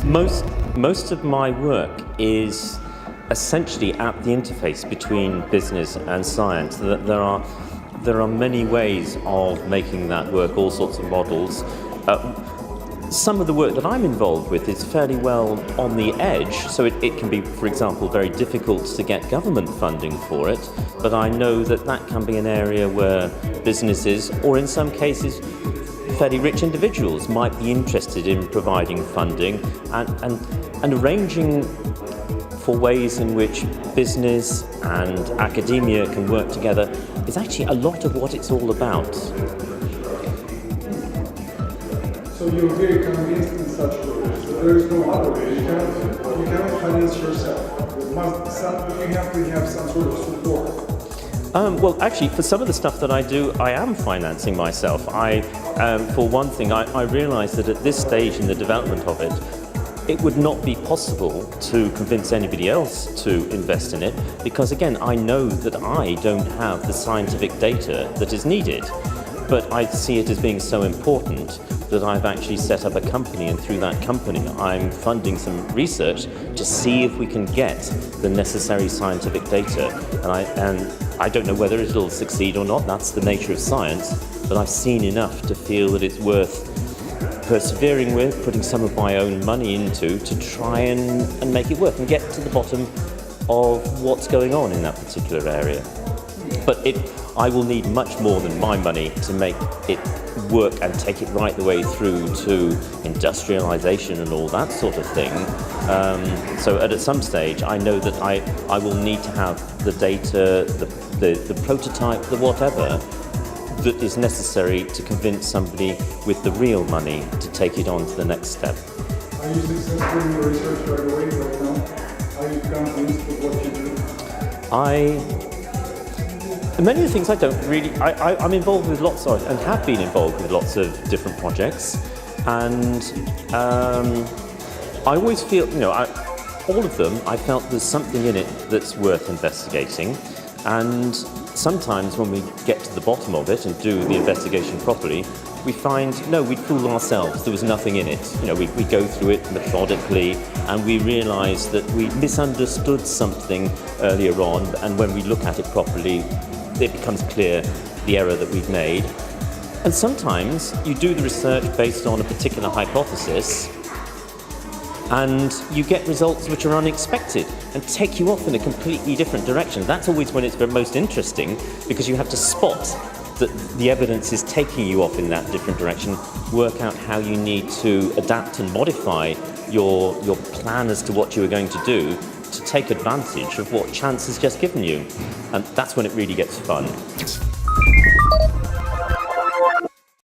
Most of my work is essentially at the interface between business and science. There are many ways of making that work, all sorts of models. Some of the work that I'm involved with is fairly well on the edge, so it can be, for example, very difficult to get government funding for it, but I know that can be an area where businesses, or in some cases fairly rich individuals, might be interested in providing funding and arranging for ways in which business and academia can work together is actually a lot of what it's all about. So you're very convinced in such ways. So there is no other way. You cannot finance yourself. You have to have some sort of support. Well, actually, for some of the stuff that I do, I am financing myself. For one thing, I realise that at this stage in the development of it would not be possible to convince anybody else to invest in it, because again, I know that I don't have the scientific data that is needed. But I see it as being so important that I've actually set up a company, and through that company I'm funding some research to see if we can get the necessary scientific data. And I don't know whether it'll succeed or not, that's the nature of science, but I've seen enough to feel that it's worth persevering with, putting some of my own money into, to try and make it work and get to the bottom of what's going on in that particular area. But I will need much more than my money to make it work and take it right the way through to industrialization and all that sort of thing. So at some stage, I know that I will need to have the data, the prototype, the whatever, that is necessary to convince somebody with the real money to take it on to the next step. Are you successful in your research right away, right now? Are you convinced with what you do? Many of the things I don't really, I'm involved with lots of, and have been involved with lots of different projects, and I always feel, all of them, I felt there's something in it that's worth investigating, and sometimes when we get to the bottom of it and do the investigation properly, we find, no, we'd fooled ourselves, there was nothing in it. We go through it methodically and we realise that we misunderstood something earlier on, and when we look at it properly, it becomes clear the error that we've made. And sometimes you do the research based on a particular hypothesis and you get results which are unexpected and take you off in a completely different direction. That's always when it's the most interesting, because you have to spot that the evidence is taking you off in that different direction, work out how you need to adapt and modify your plan as to what you are going to do to take advantage of what chance has just given you. And that's when it really gets fun.